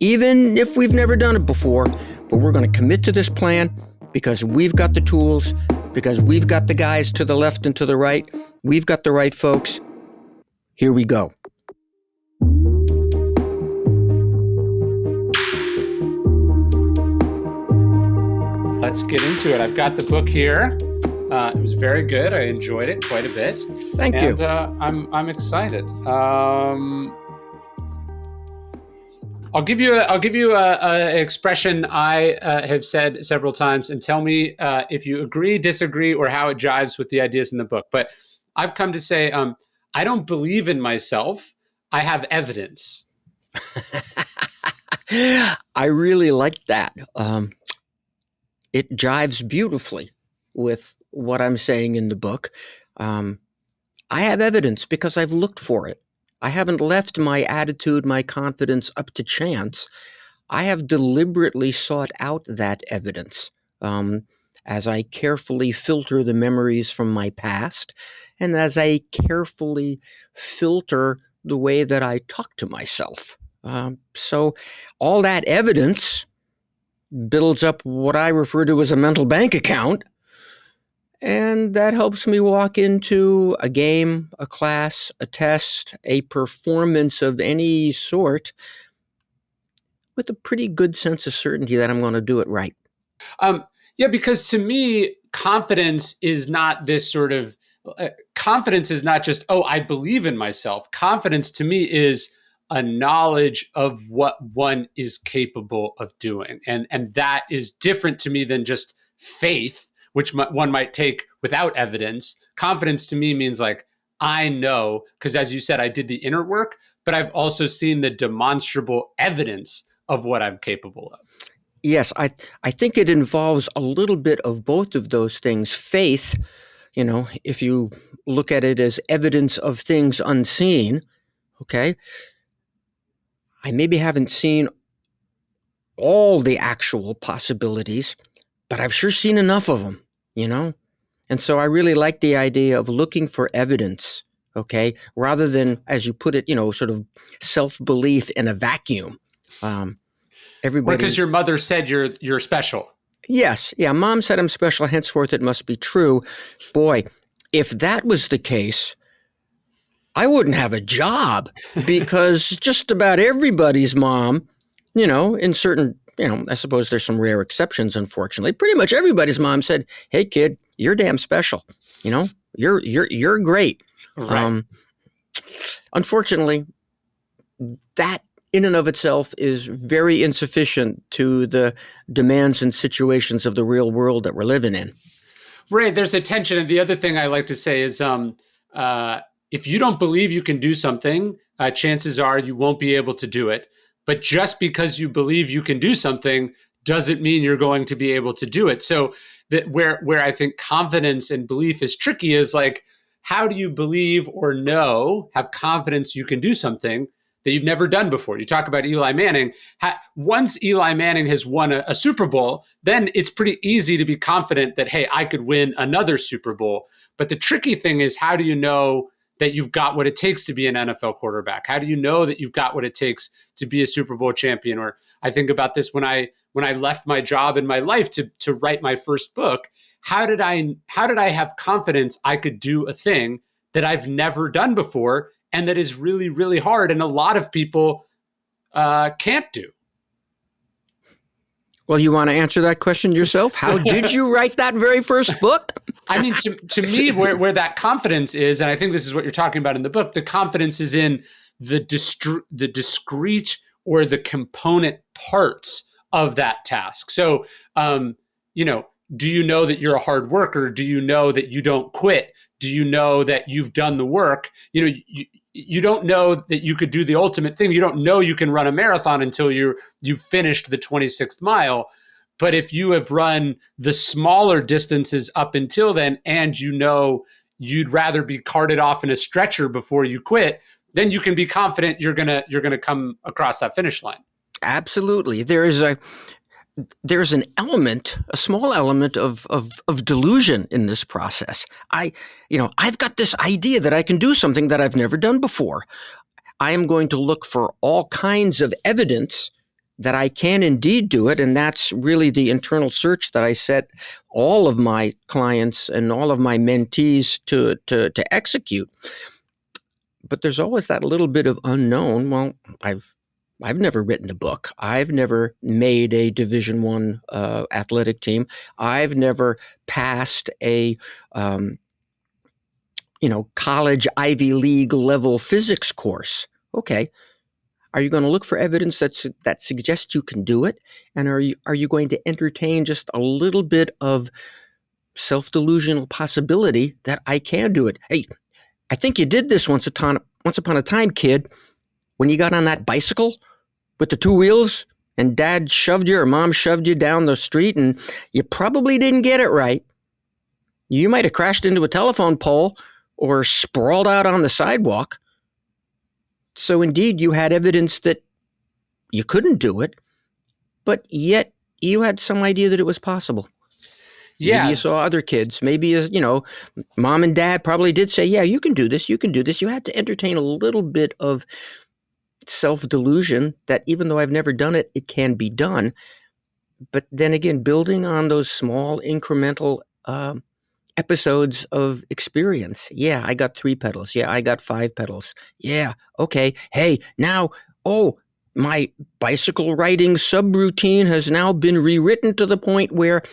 even if we've never done it before, but we're going to commit to this plan because we've got the tools, because we've got the guys to the left and to the right. We've got the right folks. Here we go. Let's get into it. I've got the book here. It was very good. I enjoyed it quite a bit. Thank you. And I'm excited. I'll give you a expression I have said several times, and tell me if you agree, disagree, or how it jives with the ideas in the book. But I've come to say, I don't believe in myself. I have evidence. I really like that. It jives beautifully with what I'm saying in the book. I have evidence because I've looked for it. I haven't left my attitude, my confidence up to chance. I have deliberately sought out that evidence as I carefully filter the memories from my past and as I carefully filter the way that I talk to myself. So all that evidence builds up what I refer to as a mental bank account. And that helps me walk into a game, a class, a test, a performance of any sort with a pretty good sense of certainty that I'm going to do it right. Yeah, because to me, confidence is not this sort of, confidence is not just, oh, I believe in myself. Confidence to me is a knowledge of what one is capable of doing. And that is different to me than just faith, which one might take without evidence. Confidence to me means like, I know, because as you said, I did the inner work, but I've also seen the demonstrable evidence of what I'm capable of. Yes, I think it involves a little bit of both of those things. Faith, if you look at it as evidence of things unseen, okay, I maybe haven't seen all the actual possibilities, but I've sure seen enough of them, And so I really like the idea of looking for evidence, okay, rather than, as you put it, sort of self-belief in a vacuum. Everybody, because your mother said you're special. Yes. Yeah. Mom said I'm special. Henceforth, it must be true. Boy, if that was the case, I wouldn't have a job because just about everybody's mom, in certain, I suppose there's some rare exceptions, unfortunately. Pretty much everybody's mom said, "Hey, kid, you're damn special. You're great." Right. Unfortunately, that in and of itself is very insufficient to the demands and situations of the real world that we're living in. Right. There's a tension. And the other thing I like to say is if you don't believe you can do something, chances are you won't be able to do it. But just because you believe you can do something doesn't mean you're going to be able to do it. So that where I think confidence and belief is tricky is like, how do you believe or know, have confidence you can do something that you've never done before? You talk about Eli Manning. Once Eli Manning has won a Super Bowl, then it's pretty easy to be confident that, hey, I could win another Super Bowl. But the tricky thing is, how do you know that you've got what it takes to be an NFL quarterback? How do you know that you've got what it takes to be a Super Bowl champion? Or I think about this when I left my job in my life to write my first book. How did I have confidence I could do a thing that I've never done before and that is really, really hard and a lot of people can't do? Well, you want to answer that question yourself? How did you write that very first book? I mean, to me, where that confidence is, and I think this is what you're talking about in the book, the confidence is in the discrete or the component parts of that task. So, do you know that you're a hard worker? Do you know that you don't quit? Do you know that you've done the work? You don't know that you could do the ultimate thing. You don't know you can run a marathon until you've finished the 26th mile. But if you have run the smaller distances up until then, and you'd rather be carted off in a stretcher before you quit, then you can be confident you're gonna come across that finish line. Absolutely. There's an element, a small element of delusion in this process. I've got this idea that I can do something that I've never done before. I am going to look for all kinds of evidence that I can indeed do it. And that's really the internal search that I set all of my clients and all of my mentees to execute. But there's always that little bit of unknown. Well, I've never written a book. I've never made a Division I athletic team. I've never passed a college Ivy League level physics course. Okay. Are you going to look for evidence that suggests you can do it? And are you going to entertain just a little bit of self-delusional possibility that I can do it? Hey, I think you did this once upon a time, kid, when you got on that bicycle with the two wheels and dad shoved you or mom shoved you down the street and you probably didn't get it right. You might have crashed into a telephone pole or sprawled out on the sidewalk. So indeed, you had evidence that you couldn't do it, but yet you had some idea that it was possible. Yeah. Maybe you saw other kids. Maybe, mom and dad probably did say, yeah, you can do this. You can do this. You had to entertain a little bit of self-delusion that even though I've never done it, it can be done. But then again, building on those small incremental episodes of experience. Yeah, I got 3 pedals. Yeah, I got 5 pedals. Yeah, okay. Hey, now, my bicycle riding subroutine has now been rewritten to the point where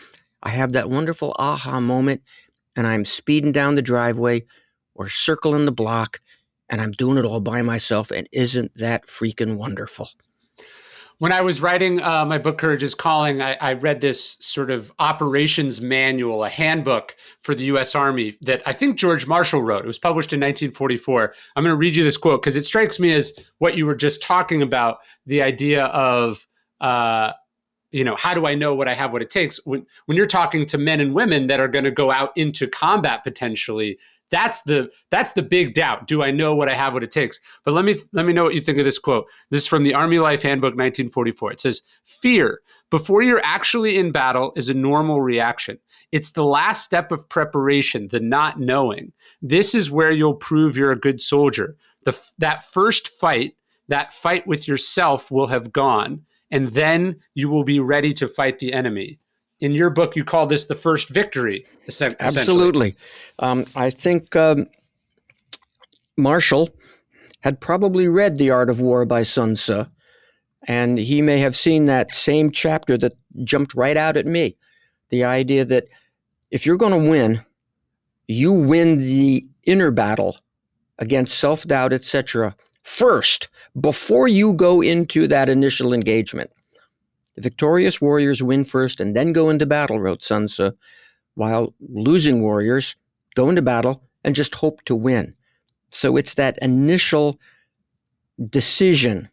I have that wonderful aha moment and I'm speeding down the driveway or circling the block and I'm doing it all by myself. And isn't that freaking wonderful? When I was writing my book, Courage is Calling, I read this sort of operations manual, a handbook for the U.S. Army that I think George Marshall wrote. It was published in 1944. I'm going to read you this quote because it strikes me as what you were just talking about, the idea of, how do I know what I have, what it takes? When you're talking to men and women that are going to go out into combat potentially, that's the big doubt. Do I know what I have, what it takes? But let me know what you think of this quote. This is from the Army Life Handbook, 1944. It says, "Fear before you're actually in battle is a normal reaction. It's the last step of preparation, the not knowing. This is where you'll prove you're a good soldier. That first fight, that fight with yourself will have gone, and then you will be ready to fight the enemy." In your book, you call this the first victory, essentially. Absolutely. I think Marshall had probably read The Art of War by Sun Tzu, and he may have seen that same chapter that jumped right out at me. The idea that if you're going to win, you win the inner battle against self-doubt, etc., first, before you go into that initial engagement. The victorious warriors win first and then go into battle, wrote Sun Tzu, while losing warriors go into battle and just hope to win. So it's that initial decision.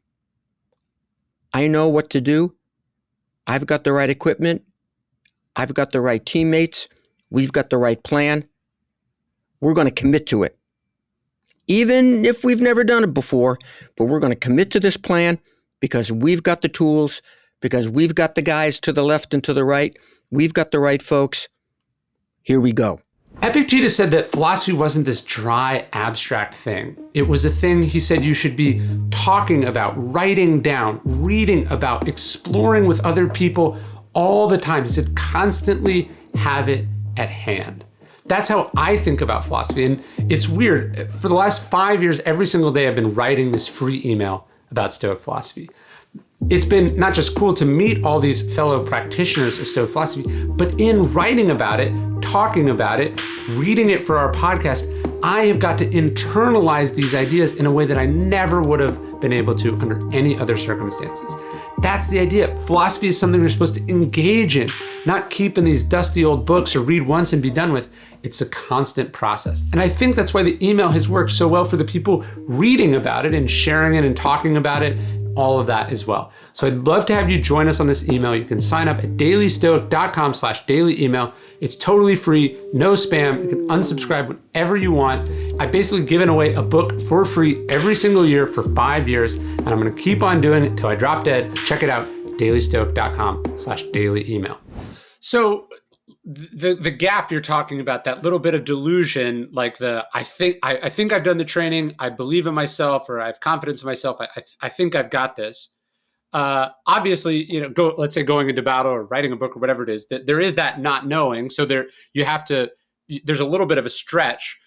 I know what to do. I've got the right equipment. I've got the right teammates. We've got the right plan. We're going to commit to it. Even if we've never done it before, but we're going to commit to this plan because we've got the tools, because we've got the guys to the left and to the right. We've got the right folks. Here we go. Epictetus said that philosophy wasn't this dry, abstract thing. It was a thing, he said, you should be talking about, writing down, reading about, exploring with other people all the time. He said, constantly have it at hand. That's how I think about philosophy. And it's weird. For the last 5 years, every single day, I've been writing this free email about Stoic philosophy. It's been not just cool to meet all these fellow practitioners of Stoic philosophy, but in writing about it, talking about it, reading it for our podcast, I have got to internalize these ideas in a way that I never would have been able to under any other circumstances. That's the idea. Philosophy is something we're supposed to engage in, not keep in these dusty old books or read once and be done with. It's a constant process. And I think that's why the email has worked so well for the people reading about it and sharing it and talking about it, all of that as well. So I'd love to have you join us on this email. You can sign up at dailystoic.com/daily email. It's totally free, no spam. You can unsubscribe whenever you want. I've basically given away a book for free every single year for 5 years, and I'm going to keep on doing it until I drop dead. Check it out, dailystoic.com/daily email. So the gap you're talking about, that little bit of delusion, like I think I've done the training, I believe in myself, or I have confidence in myself, I think I've got this. obviously, let's say going into battle or writing a book or whatever it is, that there is that not knowing. So there's a little bit of a stretch,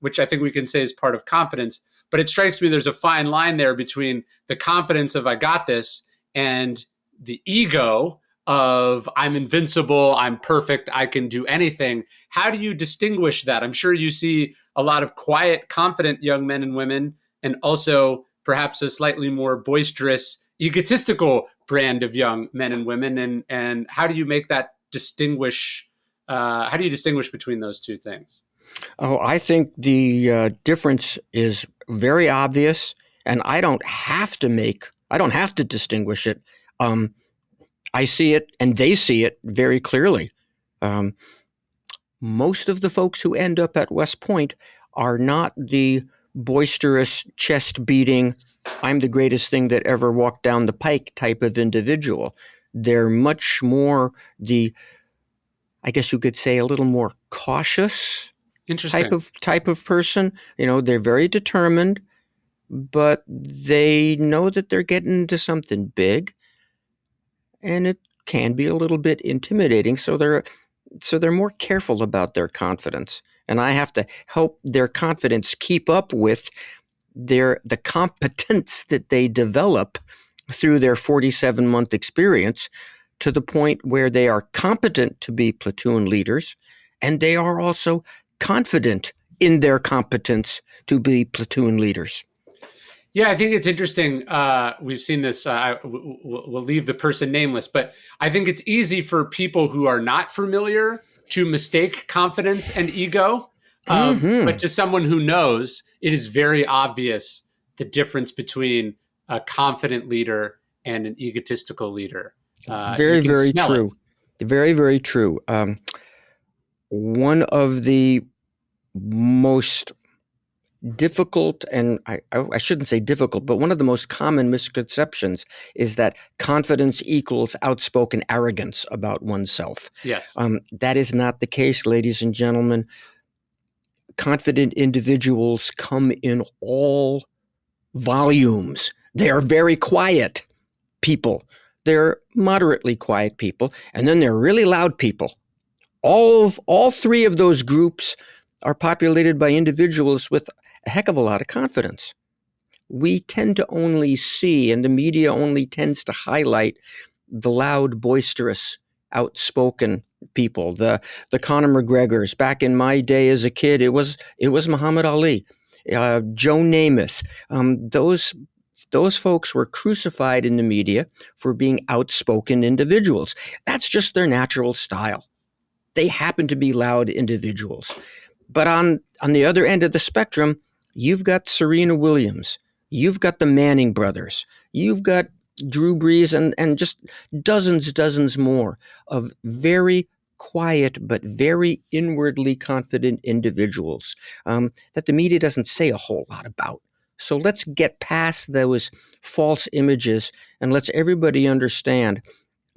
which I think we can say is part of confidence. But it strikes me there's a fine line there between the confidence of I got this and the ego of I'm invincible, I'm perfect, I can do anything. How do you distinguish that? I'm sure you see a lot of quiet, confident young men and women, and also perhaps a slightly more boisterous, egotistical brand of young men and women. And how do you make that distinguish? How do you distinguish between those two things? Oh, I think the difference is very obvious, and I don't have to distinguish it. I see it, and they see it very clearly. Most of the folks who end up at West Point are not the boisterous, chest-beating, I'm the greatest thing that ever walked down the pike type of individual. They're much more I guess you could say, a little more cautious type of person. They're very determined, but they know that they're getting into something big, and it can be a little bit intimidating. So they're more careful about their confidence, and I have to help their confidence keep up with the competence that they develop through their 47-month experience, to the point where they are competent to be platoon leaders, and they are also confident in their competence to be platoon leaders. Yeah, I think it's interesting. We've seen this. We'll leave the person nameless, but I think it's easy for people who are not familiar to mistake confidence and ego. But to someone who knows, it is very obvious the difference between a confident leader and an egotistical leader. Very, very true. Very, very true. One of the most difficult, and I shouldn't say difficult, but one of the most common misconceptions is that confidence equals outspoken arrogance about oneself. Yes. That is not the case, ladies and gentlemen. Confident individuals come in all volumes. They are very quiet people. They're moderately quiet people, and then they're really loud people. All three of those groups are populated by individuals with a heck of a lot of confidence. We tend to only see, and the media only tends to highlight, the loud, boisterous, outspoken people, the Conor McGregors. Back in my day as a kid, it was Muhammad Ali, Joe Namath. Those folks were crucified in the media for being outspoken individuals. That's just their natural style. They happen to be loud individuals. But on the other end of the spectrum, you've got Serena Williams. You've got the Manning brothers. You've got Drew Brees and just dozens more of very quiet but very inwardly confident individuals that the media doesn't say a whole lot about. So let's get past those false images and let's everybody understand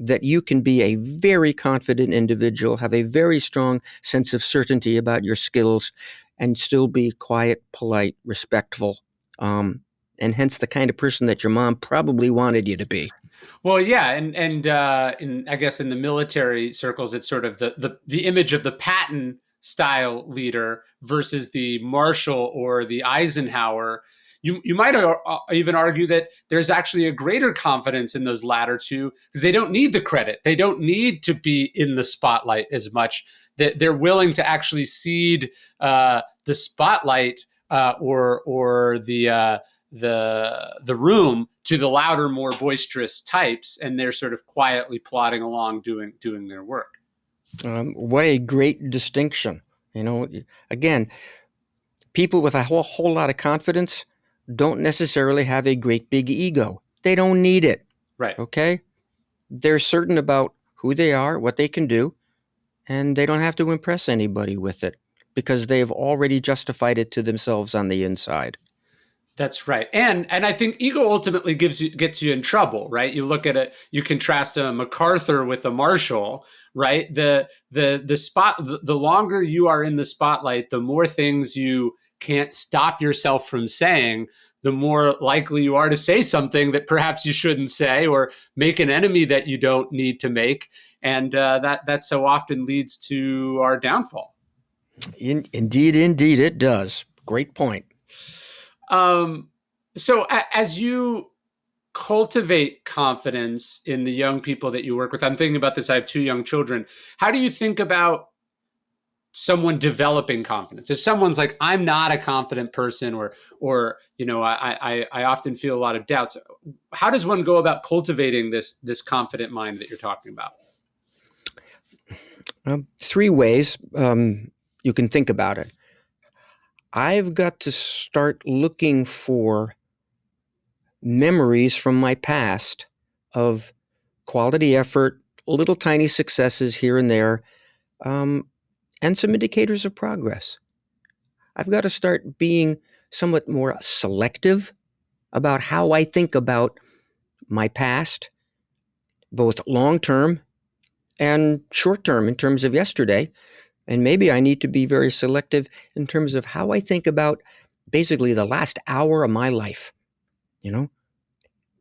that you can be a very confident individual, have a very strong sense of certainty about your skills, and still be quiet, polite, respectful, and hence the kind of person that your mom probably wanted you to be. Well, yeah, and I guess in the military circles, it's sort of the image of the Patton style leader versus the Marshall or the Eisenhower. You might even argue that there's actually a greater confidence in those latter two because they don't need the credit. They don't need to be in the spotlight as much. They're willing to actually cede the spotlight or the room to the louder, more boisterous types, and they're sort of quietly plodding along doing their work. What a great distinction! Again, people with a whole lot of confidence don't necessarily have a great big ego. They don't need it. Right. Okay? They're certain about who they are, what they can do, and they don't have to impress anybody with it because they've already justified it to themselves on the inside. That's right. And I think ego ultimately gets you in trouble, right? You look at it, you contrast a MacArthur with a Marshall, right? The longer you are in the spotlight, the more things you can't stop yourself from saying the more likely you are to say something that perhaps you shouldn't say, or make an enemy that you don't need to make. And that so often leads to our downfall. Indeed, it does. Great point. So as you cultivate confidence in the young people that you work with, I'm thinking about this. I have 2 young children. How do you think about someone developing confidence? If someone's like, I'm not a confident person, or I often feel a lot of doubts. How does one go about cultivating this confident mind that you're talking about? 3 ways you can think about it. I've got to start looking for memories from my past of quality effort, little tiny successes here and there, and some indicators of progress. I've got to start being somewhat more selective about how I think about my past, both long-term and short-term in terms of yesterday. And maybe I need to be very selective in terms of how I think about basically the last hour of my life.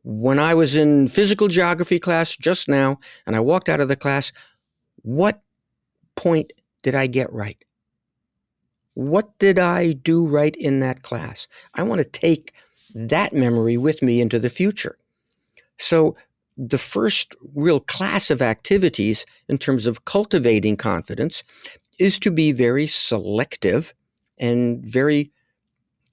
When I was in physical geography class just now, and I walked out of the class, what point did I get right? What did I do right in that class? I want to take that memory with me into the future. So the first real class of activities in terms of cultivating confidence is to be very selective and very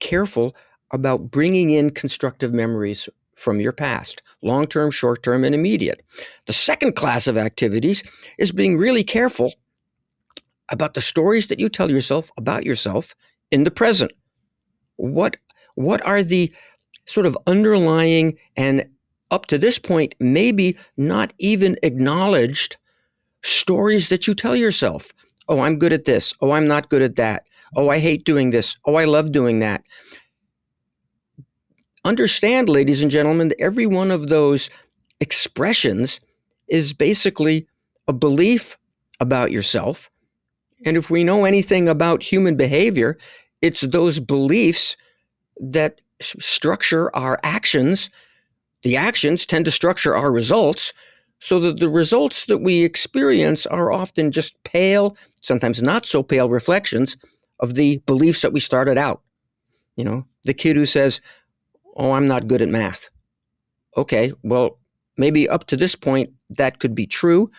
careful about bringing in constructive memories from your past, long-term, short-term, and immediate. The second class of activities is being really careful about the stories that you tell yourself about yourself in the present. What are the sort of underlying and up to this point, maybe not even acknowledged stories that you tell yourself? Oh, I'm good at this. Oh, I'm not good at that. Oh, I hate doing this. Oh, I love doing that. Understand, ladies and gentlemen, that every one of those expressions is basically a belief about yourself. And if we know anything about human behavior, it's those beliefs that structure our actions. The actions tend to structure our results, so that the results that we experience are often just pale, sometimes not so pale reflections of the beliefs that we started out. The kid who says, oh, I'm not good at math. Okay, well, maybe up to this point, that could be true.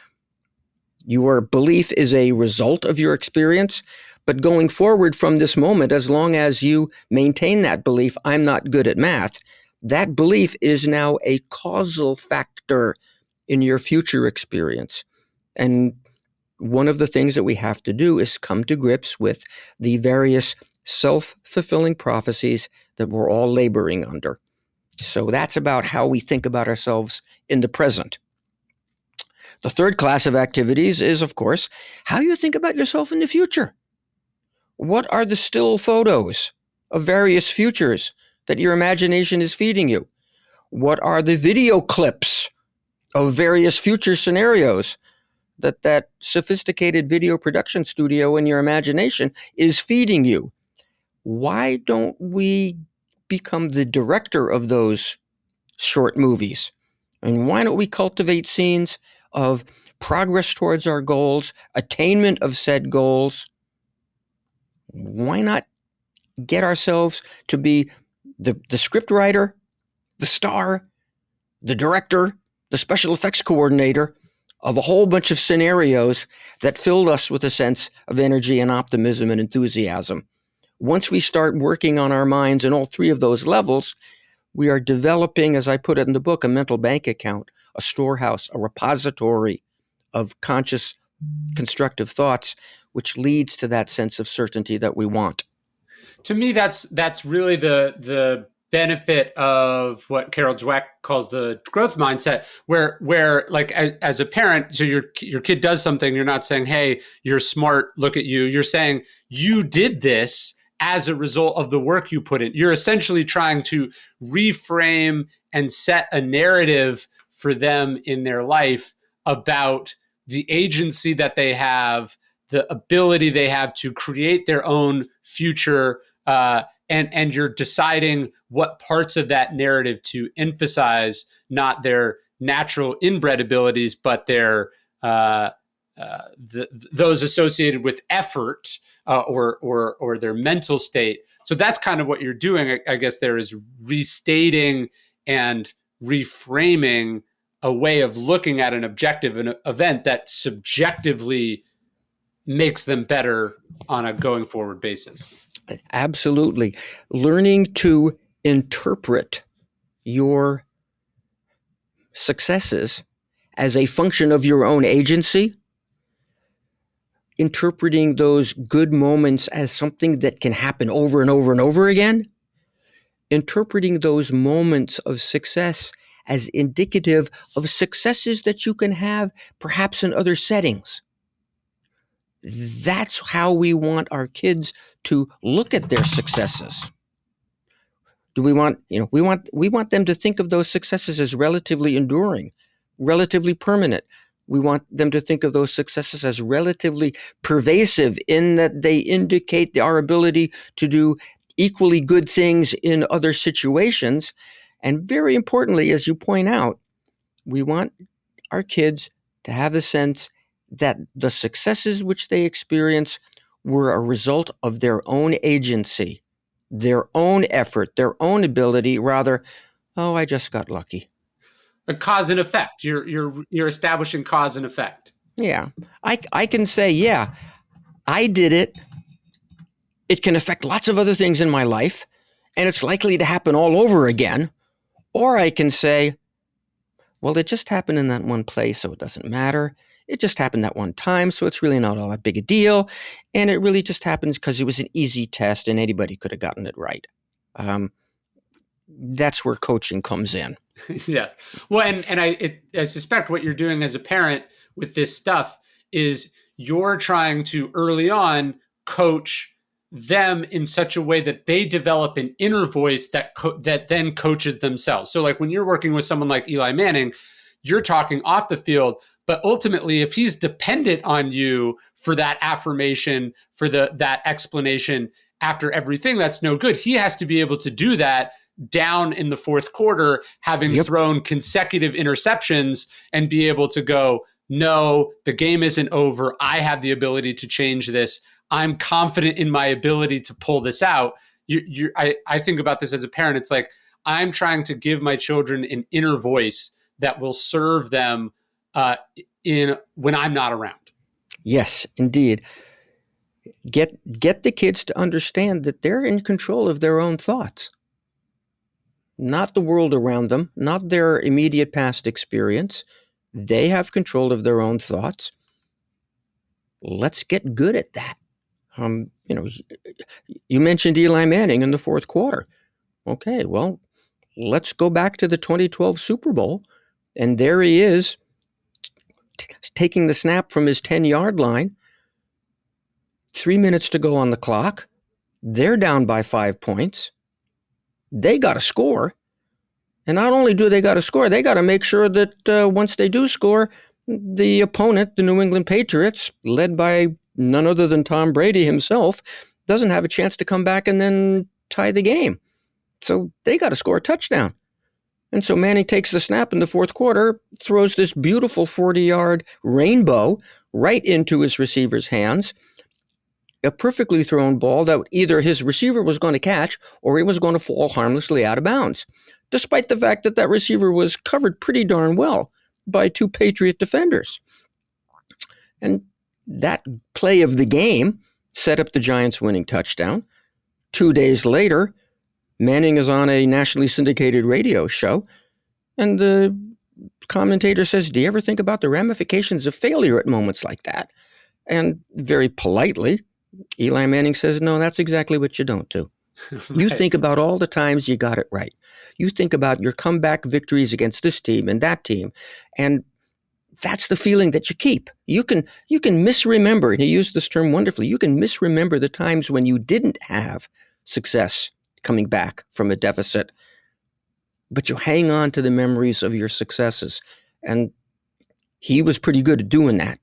Your belief is a result of your experience. But going forward from this moment, as long as you maintain that belief, I'm not good at math, that belief is now a causal factor in your future experience. And one of the things that we have to do is come to grips with the various self-fulfilling prophecies that we're all laboring under. So that's about how we think about ourselves in the present. The third class of activities is, of course, how you think about yourself in the future. What are the still photos of various futures that your imagination is feeding you? What are the video clips of various future scenarios that sophisticated video production studio in your imagination is feeding you? Why don't we become the director of those short movies? And why don't we cultivate scenes of progress towards our goals, attainment of said goals? Why not get ourselves to be the script writer, the star, the director, the special effects coordinator of a whole bunch of scenarios that filled us with a sense of energy and optimism and enthusiasm? Once we start working on our minds in all 3 of those levels, we are developing, as I put it in the book, a mental bank account, a storehouse, a repository of conscious, constructive thoughts, which leads to that sense of certainty that we want. To me, that's really the benefit of what Carol Dweck calls the growth mindset, where like as a parent, so your kid does something, you're not saying, hey, you're smart, look at you. You're saying you did this as a result of the work you put in. You're essentially trying to reframe and set a narrative for them in their life about the agency that they have, the ability they have to create their own future, and you're deciding what parts of that narrative to emphasize, not their natural inbred abilities, but their those associated with effort or their mental state. So that's kind of what you're doing, I guess. There is restating and reframing a way of looking at an objective an event that subjectively makes them better on a going forward basis. Absolutely. Learning to interpret your successes as a function of your own agency, interpreting those good moments as something that can happen over and over and over again, interpreting those moments of success as indicative of successes that you can have perhaps in other settings. That's how we want our kids to look at their successes. Do we want, we want them to think of those successes as relatively enduring, relatively permanent. We want them to think of those successes as relatively pervasive in that they indicate our ability to do equally good things in other situations. And very importantly, as you point out, we want our kids to have the sense that the successes which they experience were a result of their own agency, their own effort, their own ability, rather, oh, I just got lucky. A cause and effect. You're establishing cause and effect. Yeah. I can say, yeah, I did it. It can affect lots of other things in my life, and it's likely to happen all over again. Or I can say, well, it just happened in that one place, so it doesn't matter. It just happened that one time, so it's really not all that big a deal. And it really just happens because it was an easy test and anybody could have gotten it right. That's where coaching comes in. Yes. Well, and I suspect what you're doing as a parent with this stuff is you're trying to early on coach them in such a way that they develop an inner voice that then coaches themselves. So like when you're working with someone like Eli Manning, you're talking off the field, but ultimately if he's dependent on you for that affirmation, for that explanation after everything, that's no good. He has to be able to do that down in the fourth quarter, having thrown consecutive interceptions and be able to go, no, the game isn't over. I have the ability to change this. I'm confident in my ability to pull this out. I think about this as a parent. It's like I'm trying to give my children an inner voice that will serve them when I'm not around. Yes, indeed. Get the kids to understand that they're in control of their own thoughts, not the world around them, not their immediate past experience. They have control of their own thoughts. Let's get good at that. You mentioned Eli Manning in the fourth quarter. Okay, well, let's go back to the 2012 Super Bowl, and there he is taking the snap from his 10-yard line. 3 minutes to go on the clock. They're down by 5 points. They got to score. And not only do they got to score, they got to make sure that once they do score, the opponent, the New England Patriots, led by none other than Tom Brady himself, doesn't have a chance to come back and then tie the game. So they got to score a touchdown. And so Manning takes the snap in the fourth quarter, throws this beautiful 40-yard rainbow right into his receiver's hands. A perfectly thrown ball that either his receiver was going to catch or he was going to fall harmlessly out of bounds, despite the fact that that receiver was covered pretty darn well by two Patriot defenders. And that play of the game set up the Giants' winning touchdown. 2 days later, Manning is on a nationally syndicated radio show, and the commentator says, "Do you ever think about the ramifications of failure at moments like that?" And very politely, Eli Manning says, "No, that's exactly what you don't do. Right. You think about all the times you got it right. You think about your comeback victories against this team and that team, and that's the feeling that you keep. You can misremember," and he used this term wonderfully, you can misremember the times when you didn't have success coming back from a deficit, but you hang on to the memories of your successes. And he was pretty good at doing that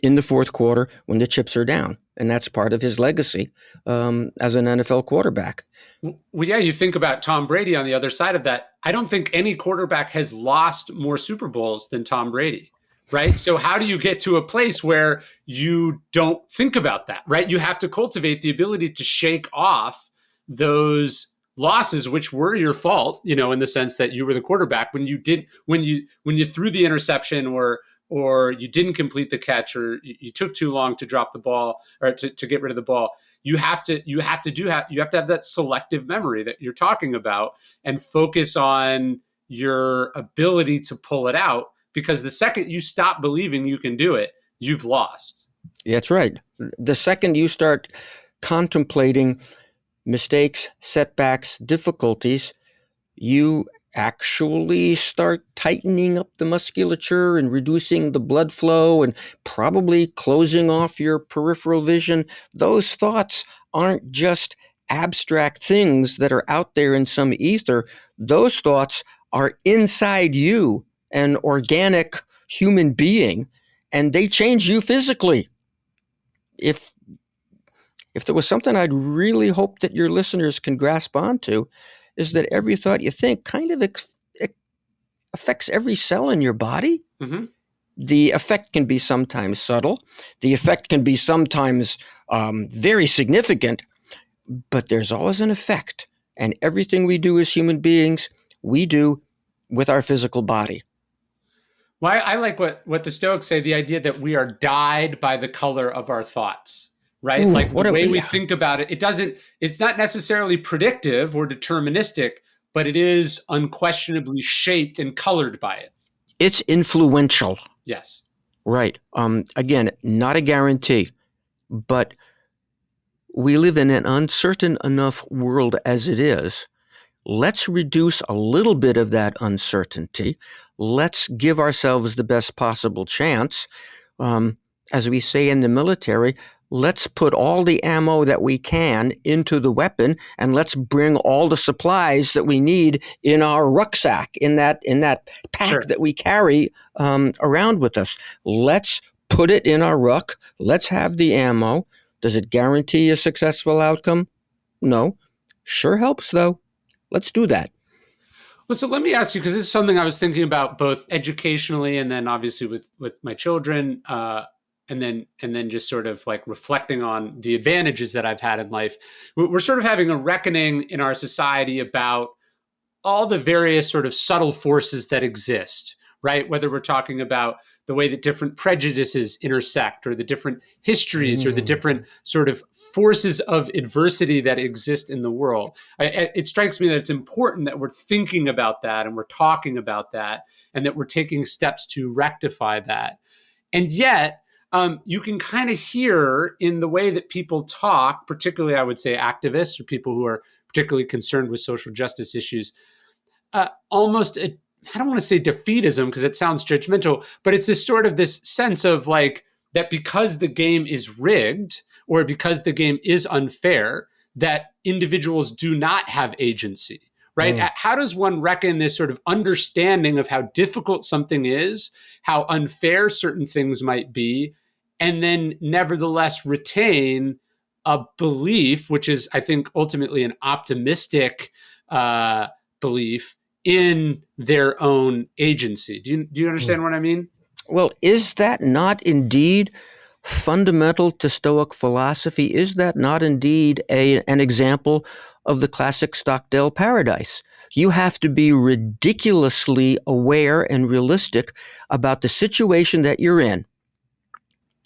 in the fourth quarter when the chips are down. and that's part of his legacy as an NFL quarterback. Well, yeah, you think about Tom Brady on the other side of that. I don't think any quarterback has lost more Super Bowls than Tom Brady, right? So how do you get to a place where you don't think about that, right? You have to cultivate the ability to shake off those losses, which were your fault, in the sense that you were the quarterback when you threw the interception or you didn't complete the catch, or you took too long to drop the ball or to get rid of the ball. You have to have that selective memory that you're talking about and focus on your ability to pull it out, because the second you stop believing you can do it, you've lost. That's right. The second you start contemplating mistakes, setbacks, difficulties, you actually start tightening up the musculature and reducing the blood flow and probably closing off your peripheral vision. Those thoughts aren't just abstract things that are out there in some ether. Those thoughts are inside you, an organic human being, and they change you physically. If there was something I'd really hope that your listeners can grasp onto, is that every thought you think kind of affects every cell in your body. Mm-hmm. The effect can be sometimes subtle. The effect can be sometimes very significant, but there's always an effect. And everything we do as human beings, we do with our physical body. Well, I like what the Stoics say, the idea that we are dyed by the color of our thoughts. Right? Ooh, like the way we think about it, it's not necessarily predictive or deterministic, but it is unquestionably shaped and colored by it. It's influential. Yes. Right. Again, not a guarantee, but we live in an uncertain enough world as it is. Let's reduce a little bit of that uncertainty. Let's give ourselves the best possible chance. As we say in the military, let's put all the ammo that we can into the weapon, and let's bring all the supplies that we need in our rucksack, in that pack Sure. that we carry around with us. Let's put it in our ruck. Let's have the ammo. Does it guarantee a successful outcome? No. Sure helps, though. Let's do that. Well, so let me ask you, because this is something I was thinking about both educationally and then obviously with my children, and then just sort of like reflecting on the advantages that I've had in life. We're sort of having a reckoning in our society about all the various sort of subtle forces that exist, right? Whether we're talking about the way that different prejudices intersect, or the different histories, or the different sort of forces of adversity that exist in the world. It strikes me that it's important that we're thinking about that, and we're talking about that, and that we're taking steps to rectify that. And yet, you can kind of hear in the way that people talk, particularly I would say activists or people who are particularly concerned with social justice issues, almost I don't want to say defeatism because it sounds judgmental, but it's this sense of like that because the game is rigged or because the game is unfair, that individuals do not have agency. Right? How does one reckon this sort of understanding of how difficult something is, how unfair certain things might be, and then nevertheless retain a belief, which is, I think, ultimately an optimistic belief in their own agency? Do you understand what I mean? Well, is that not indeed fundamental to Stoic philosophy? Is that not indeed an example of the classic Stockdale paradise? You have to be ridiculously aware and realistic about the situation that you're in,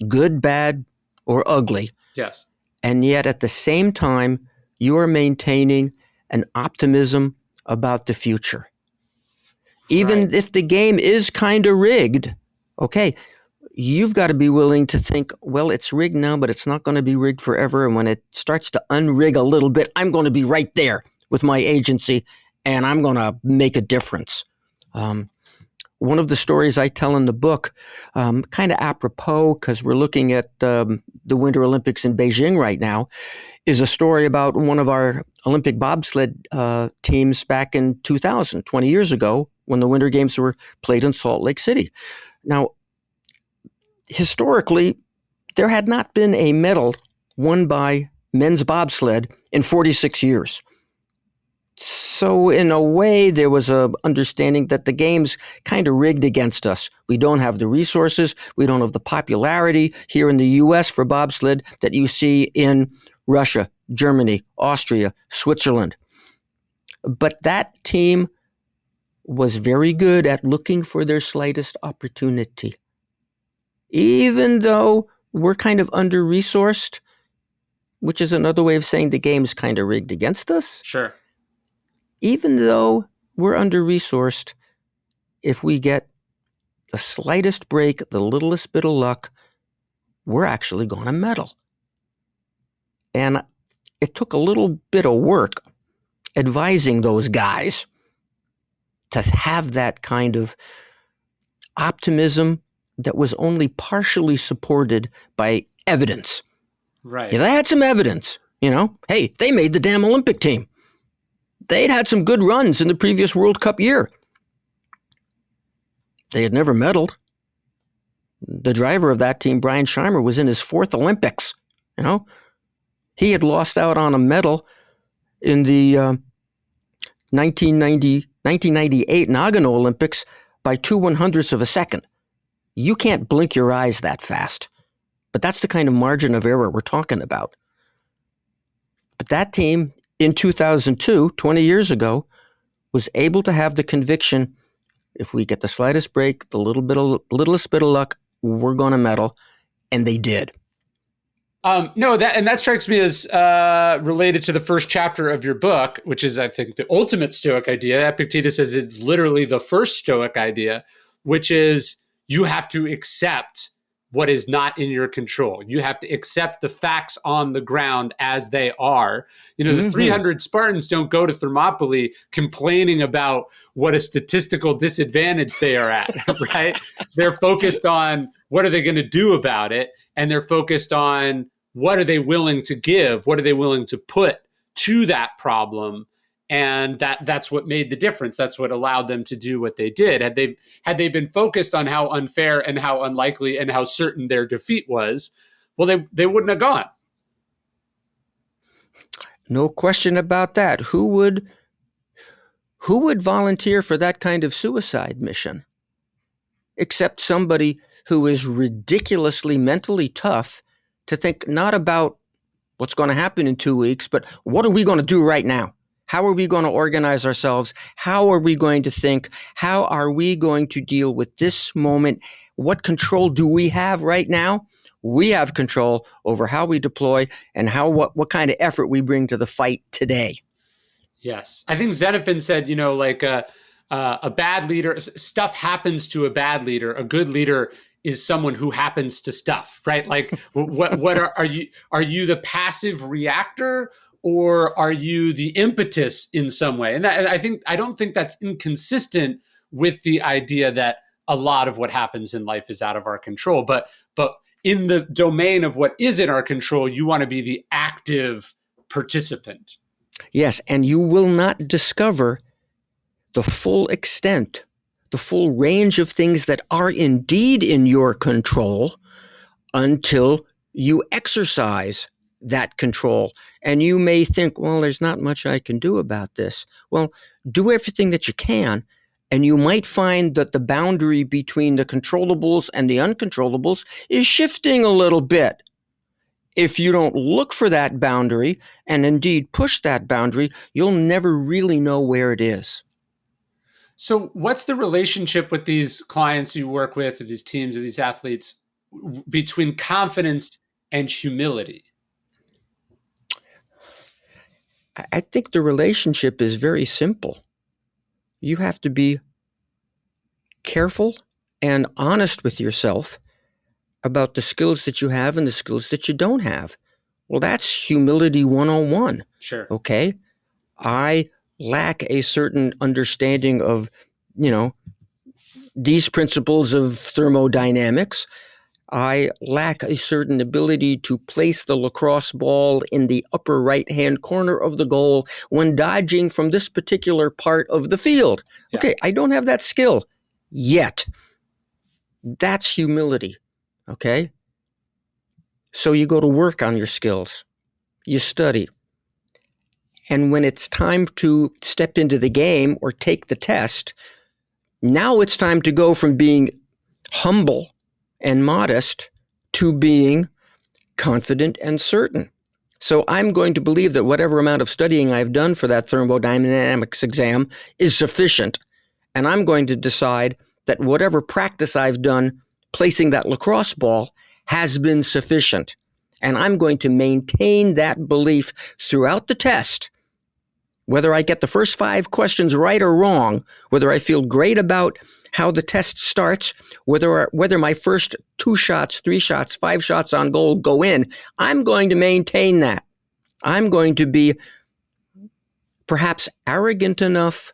good, bad, or ugly. Yes. And yet at the same time, you are maintaining an optimism about the future. Even if the game is kind of rigged, okay, you've got to be willing to think, well, it's rigged now, but it's not going to be rigged forever. And when it starts to unrig a little bit, I'm going to be right there with my agency, and I'm going to make a difference. One of the stories I tell in the book, kind of apropos because we're looking at the Winter Olympics in Beijing right now, is a story about one of our Olympic bobsled teams back in 2000, 20 years ago, when the Winter Games were played in Salt Lake City. Now, historically, there had not been a medal won by men's bobsled in 46 years. So in a way, there was a understanding that the game's kind of rigged against us. We don't have the resources. We don't have the popularity here in the U.S. for bobsled that you see in Russia, Germany, Austria, Switzerland. But that team was very good at looking for their slightest opportunity. Even though we're kind of under-resourced, which is another way of saying the game's kind of rigged against us. Sure. Even though we're under-resourced, if we get the slightest break, the littlest bit of luck, we're actually going to medal. And it took a little bit of work advising those guys to have that kind of optimism that was only partially supported by evidence. Right. They had some evidence, Hey, they made the damn Olympic team. They'd had some good runs in the previous World Cup year. They had never medaled. The driver of that team, Brian Scheimer, was in his fourth Olympics. He had lost out on a medal in the 1998 Nagano Olympics by 2/100ths of a second. You can't blink your eyes that fast. But that's the kind of margin of error we're talking about. But that team in 2002, 20 years ago, was able to have the conviction, if we get the slightest break, the littlest bit of luck, we're going to medal. And they did. That strikes me as related to the first chapter of your book, which is, I think, the ultimate Stoic idea. Epictetus says it's literally the first Stoic idea, which is you have to accept what is not in your control. You have to accept the facts on the ground as they are. The 300 Spartans don't go to Thermopylae complaining about what a statistical disadvantage they are at, right? They're focused on what are they going to do about it, and they're focused on what are they willing to give, what are they willing to put to that problem. And that's what made the difference. That's what allowed them to do what they did. Had they been focused on how unfair and how unlikely and how certain their defeat was, well, they wouldn't have gone. No question about that. Who would volunteer for that kind of suicide mission? Except somebody who is ridiculously mentally tough to think not about what's going to happen in 2 weeks, but what are we going to do right now? How are we going to organize ourselves? How are we going to think? How are we going to deal with this moment? What control do we have right now? We have control over how we deploy and what kind of effort we bring to the fight today. Yes. I think Xenophon said, a bad leader, stuff happens to a bad leader. A good leader is someone who happens to stuff, right? Like what are you? Are you the passive reactor? Or are you the impetus in some way? And I don't think that's inconsistent with the idea that a lot of what happens in life is out of our control. But in the domain of what is in our control, you want to be the active participant. Yes, and you will not discover the full extent, the full range of things that are indeed in your control until you exercise that control. And you may think, well, there's not much I can do about this. Well, do everything that you can, and you might find that the boundary between the controllables and the uncontrollables is shifting a little bit. If you don't look for that boundary and indeed push that boundary, you'll never really know where it is. So what's the relationship with these clients you work with, or these teams, or these athletes, between confidence and humility? I think the relationship is very simple. You have to be careful and honest with yourself about the skills that you have and the skills that you don't have. Well, that's humility 101. Sure. Okay? I lack a certain understanding of, these principles of thermodynamics. I lack a certain ability to place the lacrosse ball in the upper right-hand corner of the goal when dodging from this particular part of the field. Yeah. Okay, I don't have that skill yet. That's humility, okay? So you go to work on your skills. You study. And when it's time to step into the game or take the test, now it's time to go from being humble and modest to being confident and certain. So I'm going to believe that whatever amount of studying I've done for that thermodynamics exam is sufficient. And I'm going to decide that whatever practice I've done placing that lacrosse ball has been sufficient. And I'm going to maintain that belief throughout the test. Whether I get the first 5 questions right or wrong, whether I feel great about how the test starts, whether my first 2 shots, 3 shots, 5 shots on goal go in, I'm going to maintain that. I'm going to be perhaps arrogant enough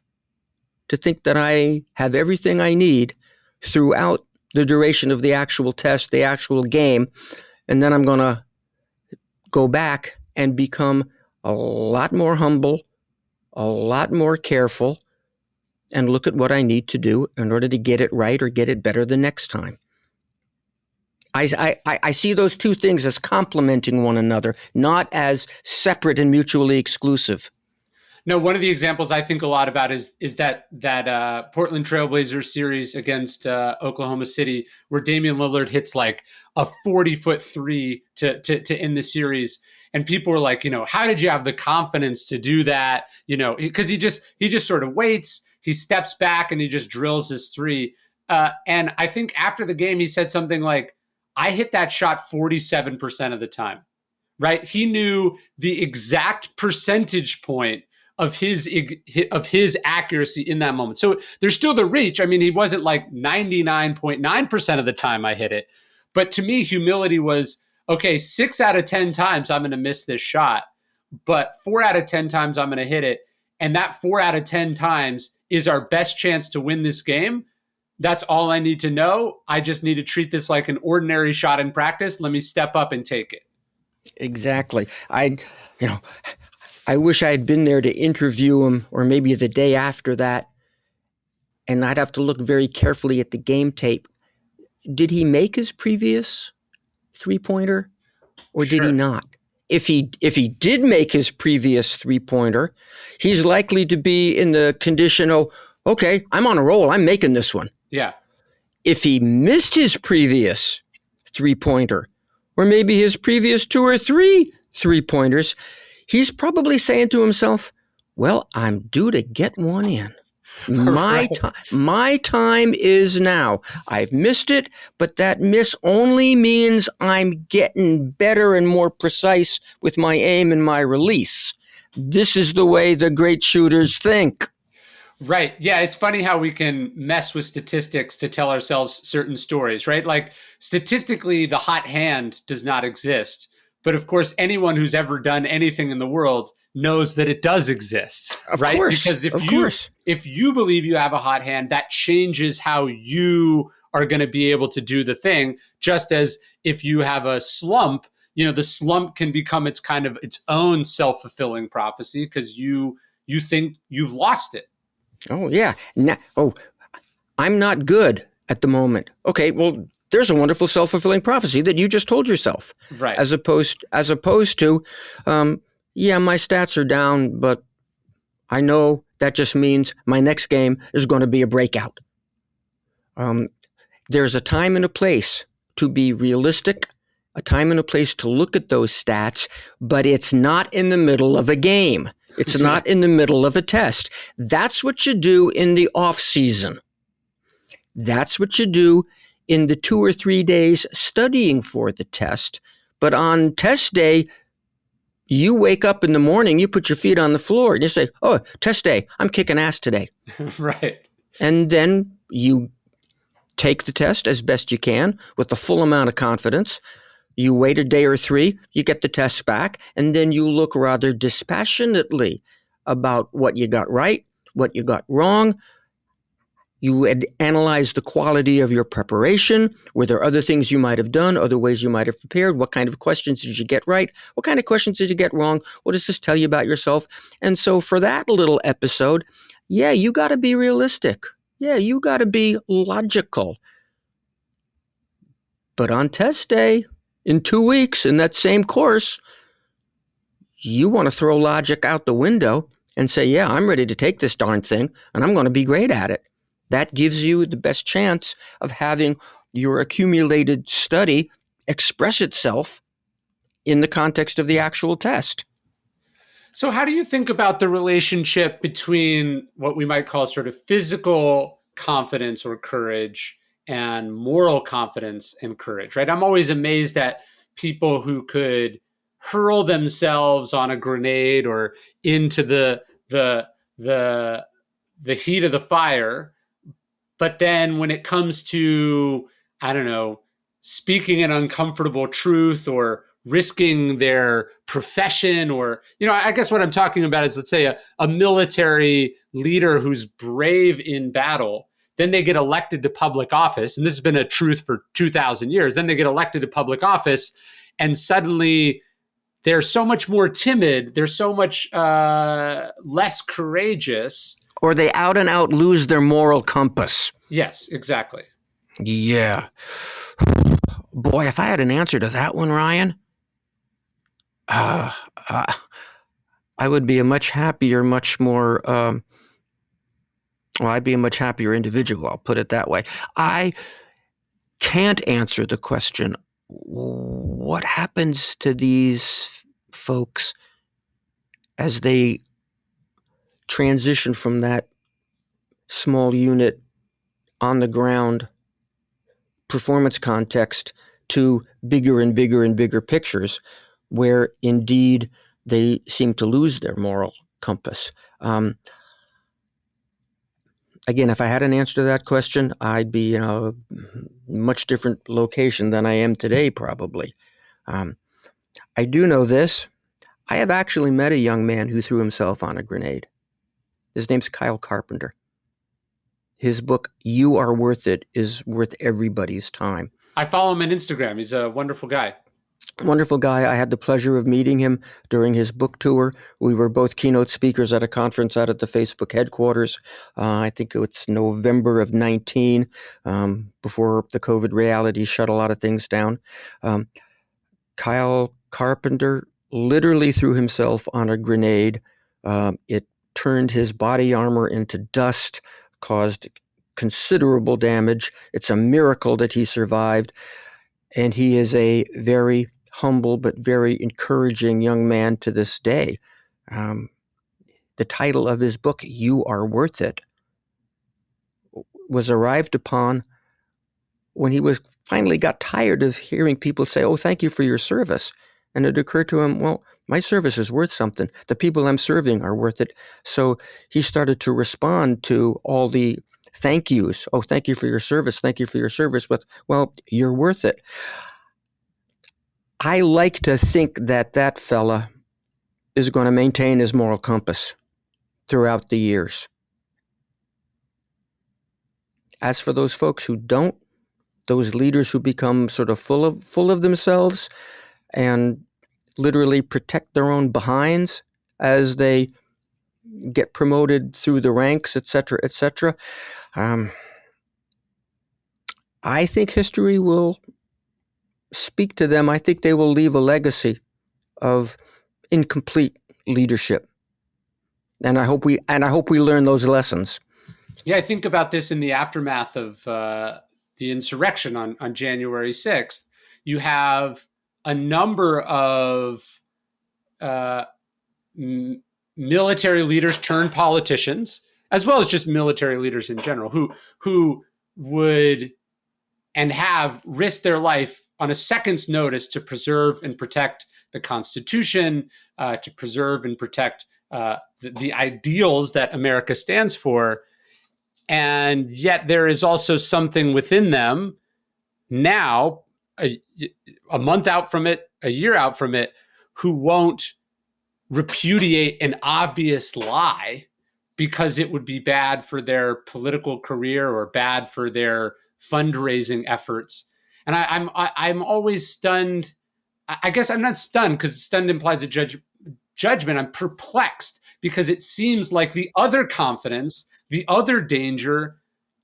to think that I have everything I need throughout the duration of the actual test, the actual game, and then I'm going to go back and become a lot more humble, a lot more careful, and look at what I need to do in order to get it right or get it better the next time. I see those two things as complementing one another, not as separate and mutually exclusive. No, one of the examples I think a lot about is that Portland Trailblazers series against Oklahoma City, where Damian Lillard hits like a 40-foot three to end the series, and people were like, how did you have the confidence to do that? Because he just sort of waits, he steps back, and he just drills his three. And I think after the game, he said something like, "I hit that shot 47% of the time." Right? He knew the exact percentage point of his accuracy in that moment. So there's still the reach. I mean, he wasn't like 99.9% of the time I hit it. But to me, humility was, okay, 6 out of 10 times I'm going to miss this shot, but 4 out of 10 times I'm going to hit it. And that 4 out of 10 times is our best chance to win this game. That's all I need to know. I just need to treat this like an ordinary shot in practice. Let me step up and take it. Exactly. I wish I had been there to interview him, or maybe the day after that, and I'd have to look very carefully at the game tape. Did he make his previous three-pointer, or did he not? If he did make his previous three-pointer, he's likely to be in the condition, okay, I'm on a roll, I'm making this one. Yeah. If he missed his previous three-pointer, or maybe his previous 2 or 3 three-pointers, he's probably saying to himself, well, I'm due to get one in. My time is now. I've missed it, but that miss only means I'm getting better and more precise with my aim and my release. This is the way the great shooters think. Right. Yeah. It's funny how we can mess with statistics to tell ourselves certain stories, right? Like statistically, the hot hand does not exist. But of course, anyone who's ever done anything in the world knows that it does exist, right? Because if you believe you have a hot hand, that changes how you are going to be able to do the thing. Just as if you have a slump, the slump can become its own self-fulfilling prophecy because you think you've lost it. Oh yeah. I'm not good at the moment. Okay, well, there's a wonderful self-fulfilling prophecy that you just told yourself. Right. As opposed to, my stats are down, but I know that just means my next game is going to be a breakout. There's a time and a place to be realistic, a time and a place to look at those stats, but it's not in the middle of a game. It's not in the middle of a test. That's what you do in the off season. That's what you do in the 2 or 3 days studying for the test. But on test day, you wake up in the morning, you put your feet on the floor, and you say, oh, test day, I'm kicking ass today. Right. And then you take the test as best you can with the full amount of confidence. You wait a day or 3, you get the test back, and then you look rather dispassionately about what you got right, what you got wrong. You analyze the quality of your preparation. Were there other things you might have done, other ways you might have prepared? What kind of questions did you get right? What kind of questions did you get wrong? What does this tell you about yourself? And so for that little episode, you got to be realistic. Yeah, you got to be logical. But on test day, in 2 weeks in that same course, you want to throw logic out the window and say, yeah, I'm ready to take this darn thing and I'm going to be great at it. That gives you the best chance of having your accumulated study express itself in the context of the actual test. So how do you think about the relationship between what we might call sort of physical confidence or courage and moral confidence and courage, right? I'm always amazed at people who could hurl themselves on a grenade or into the heat of the fire. But then when it comes to, I don't know, speaking an uncomfortable truth or risking their profession, or, I guess what I'm talking about is, let's say, a military leader who's brave in battle, then they get elected to public office. And this has been a truth for 2,000 years. Then they get elected to public office and suddenly they're so much more timid. They're so much less courageous. Or they out and out lose their moral compass. Yes, exactly. Yeah. Boy, if I had an answer to that one, Ryan, I would be a much happier, much more, I'd be a much happier individual. I'll put it that way. I can't answer the question, what happens to these folks as they transition from that small unit on the ground performance context to bigger and bigger and bigger pictures where indeed they seem to lose their moral compass. Again, if I had an answer to that question, I'd be in a much different location than I am today, probably. I do know this. I have actually met a young man who threw himself on a grenade. His name's Kyle Carpenter. His book, You Are Worth It, is worth everybody's time. I follow him on Instagram. He's a wonderful guy. Wonderful guy. I had the pleasure of meeting him during his book tour. We were both keynote speakers at a conference out at the Facebook headquarters. I think it's November of 19, before the COVID reality shut a lot of things down. Kyle Carpenter literally threw himself on a grenade. It turned his body armor into dust, caused considerable damage. It's a miracle that he survived. And he is a very humble but very encouraging young man to this day. The title of his book, You Are Worth It, was arrived upon when he was finally got tired of hearing people say, oh, thank you for your service. And it occurred to him, well, my service is worth something. The people I'm serving are worth it. So he started to respond to all the thank yous. Oh, thank you for your service. Thank you for your service with, well, you're worth it. I like to think that that fella is going to maintain his moral compass throughout the years. As for those folks who don't, those leaders who become sort of full of themselves and literally protect their own behinds as they get promoted through the ranks, et cetera, et cetera. I think history will speak to them. I think they will leave a legacy of incomplete leadership. And I hope we learn those lessons. Yeah, I think about this in the aftermath of the insurrection on January 6th. You have a number of military leaders turned politicians, as well as just military leaders in general, who would and have risked their life on a second's notice to preserve and protect the Constitution, to preserve and protect the ideals that America stands for. And yet there is also something within them now, a month out from it, a year out from it, who won't repudiate an obvious lie because it would be bad for their political career or bad for their fundraising efforts. And I'm always stunned. I guess I'm not stunned because stunned implies a judgment. I'm perplexed because it seems like the other confidence, the other danger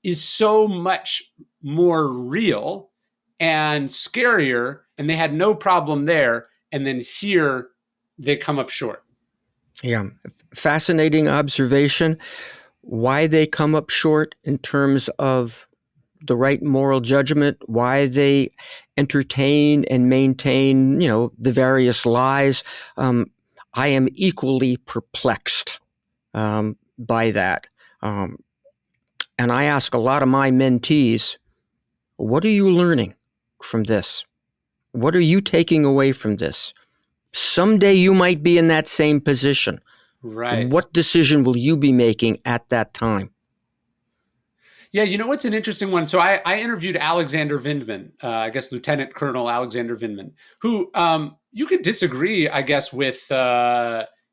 is so much more real and scarier, and they had no problem there. And then here they come up short. Yeah. Fascinating observation. Why they come up short in terms of the right moral judgment, why they entertain and maintain, the various lies. I am equally perplexed by that. And I ask a lot of my mentees, what are you learning from this? What are you taking away from this? Someday you might be in that same position. Right. What decision will you be making at that time? Yeah, what's an interesting one? So I interviewed Alexander Vindman, I guess Lieutenant Colonel Alexander Vindman, who you could disagree, I guess, with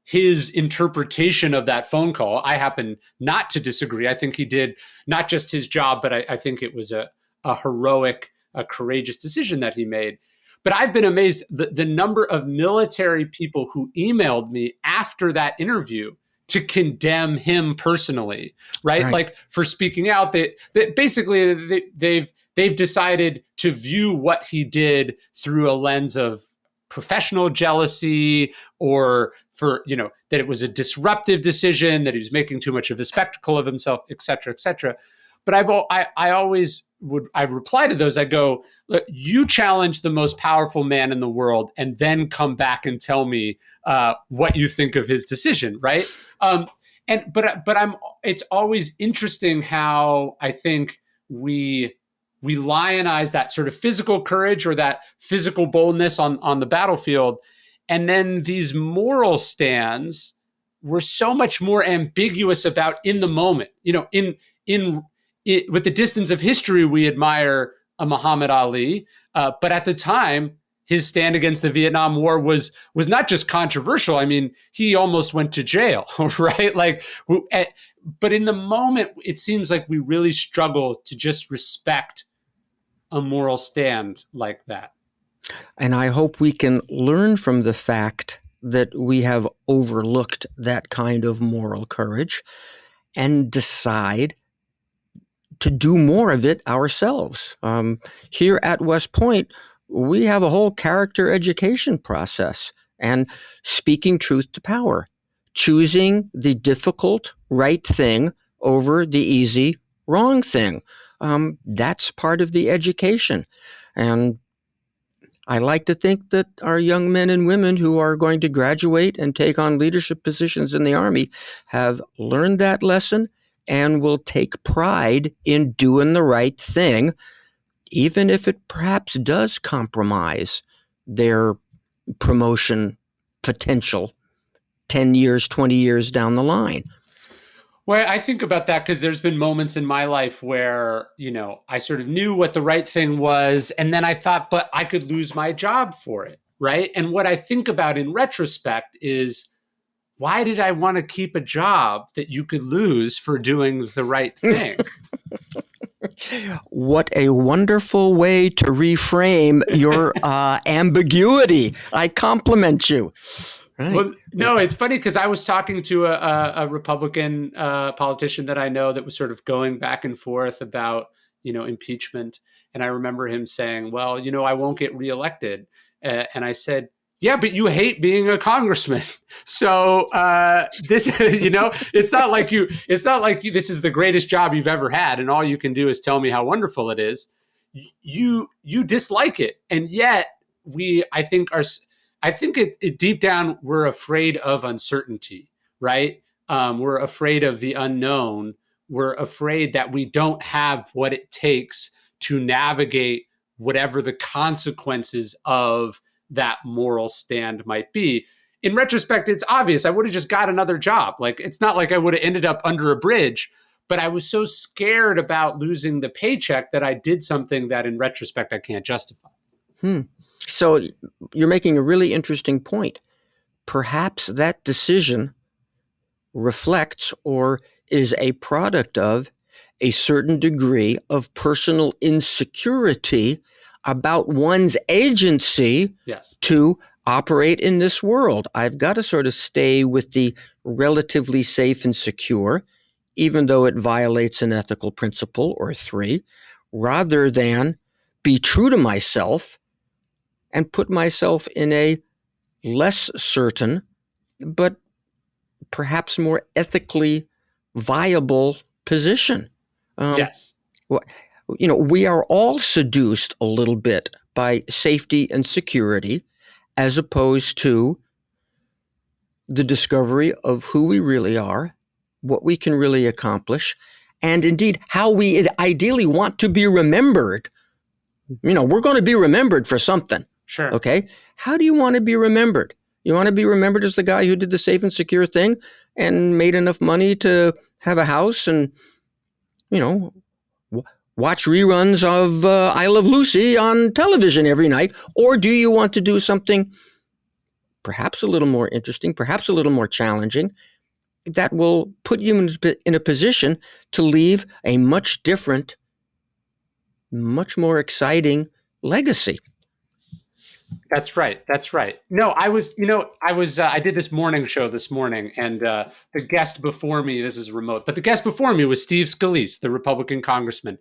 his interpretation of that phone call. I happen not to disagree. I think he did not just his job, but I think it was a heroic, a courageous decision that he made. But I've been amazed the number of military people who emailed me after that interview to condemn him personally, right? Like for speaking out. They basically they've decided to view what he did through a lens of professional jealousy, or for that it was a disruptive decision, that he was making too much of a spectacle of himself, et cetera, et cetera. But I always would, I reply to those. I go, look, you challenge the most powerful man in the world, and then come back and tell me what you think of his decision, right? It's always interesting how I think we lionize that sort of physical courage or that physical boldness on the battlefield, and then these moral stands we're so much more ambiguous about in the moment. With the distance of history, we admire a Muhammad Ali, but at the time, his stand against the Vietnam War was not just controversial. I mean, he almost went to jail, right? But in the moment, it seems like we really struggle to just respect a moral stand like that. And I hope we can learn from the fact that we have overlooked that kind of moral courage and decide to do more of it ourselves. Here at West Point, we have a whole character education process and speaking truth to power, choosing the difficult right thing over the easy wrong thing. That's part of the education. And I like to think that our young men and women who are going to graduate and take on leadership positions in the Army have learned that lesson and will take pride in doing the right thing, even if it perhaps does compromise their promotion potential 10 years, 20 years down the line. Well, I think about that because there's been moments in my life where, I sort of knew what the right thing was. And then I thought, but I could lose my job for it, right? And what I think about in retrospect is, why did I want to keep a job that you could lose for doing the right thing? What a wonderful way to reframe your ambiguity. I compliment you. Right. Well, no, it's funny because I was talking to a Republican politician that I know that was sort of going back and forth about, impeachment. And I remember him saying, well, I won't get reelected. And I said, yeah, but you hate being a congressman. So this, it's not like this is the greatest job you've ever had, and all you can do is tell me how wonderful it is. You dislike it, and yet I think it deep down we're afraid of uncertainty, right? We're afraid of the unknown. We're afraid that we don't have what it takes to navigate whatever the consequences of that moral stand might be. In retrospect, it's obvious. I would have just got another job. It's not like I would have ended up under a bridge, but I was so scared about losing the paycheck that I did something that in retrospect I can't justify. So you're making a really interesting point. Perhaps that decision reflects or is a product of a certain degree of personal insecurity about one's agency to operate in this world. I've got to sort of stay with the relatively safe and secure, even though it violates an ethical principle or three, rather than be true to myself and put myself in a less certain, but perhaps more ethically viable position. Yes. We are all seduced a little bit by safety and security, as opposed to the discovery of who we really are, what we can really accomplish, and indeed how we ideally want to be remembered. We're going to be remembered for something. Sure. Okay. How do you want to be remembered? You want to be remembered as the guy who did the safe and secure thing and made enough money to have a house and, watch reruns of I Love Lucy on television every night? Or do you want to do something perhaps a little more interesting, perhaps a little more challenging, that will put you in a position to leave a much different, much more exciting legacy? That's right. That's right. No, I did this morning show this morning, and the guest before me, this is remote, but the guest before me was Steve Scalise, the Republican congressman.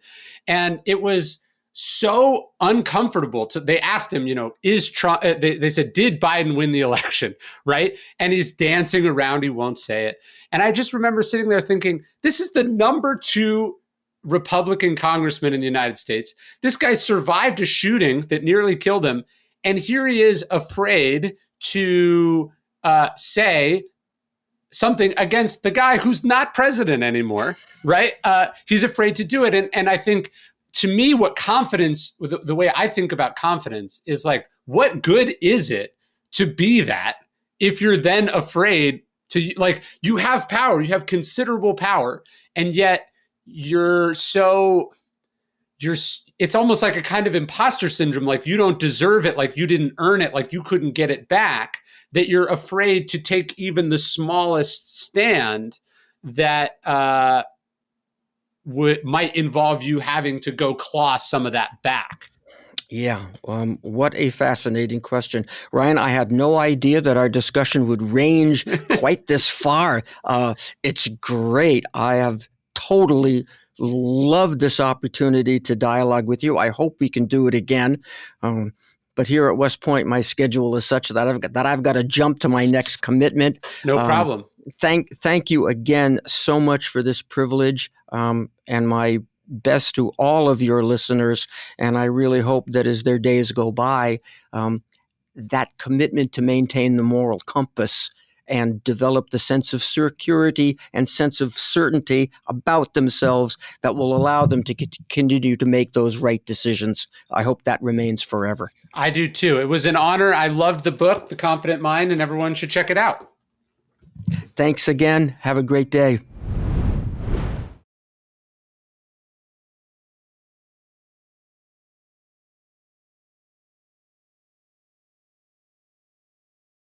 And it was so uncomfortable they asked him, is Trump, they said, did Biden win the election? Right. And he's dancing around. He won't say it. And I just remember sitting there thinking, this is the number 2 Republican congressman in the United States. This guy survived a shooting that nearly killed him. And here he is afraid to say something against the guy who's not president anymore, right? He's afraid to do it. And I think, to me, what confidence, the way I think about confidence is like, what good is it to be that if you're then afraid to, like, you have power, you have considerable power, and yet it's almost like a kind of imposter syndrome, like you don't deserve it, like you didn't earn it, like you couldn't get it back, that you're afraid to take even the smallest stand that might involve you having to go claw some of that back. Yeah. What a fascinating question. Ryan, I had no idea that our discussion would range quite this far. It's great. I have totally loved this opportunity to dialogue with you. I hope we can do it again. But here at West Point, my schedule is such that I've got to jump to my next commitment. No problem. Thank you again so much for this privilege, and my best to all of your listeners. And I really hope that as their days go by, that commitment to maintain the moral compass and develop the sense of security and sense of certainty about themselves that will allow them to continue to make those right decisions. I hope that remains forever. I do too. It was an honor. I loved the book, The Confident Mind, and everyone should check it out. Thanks again. Have a great day.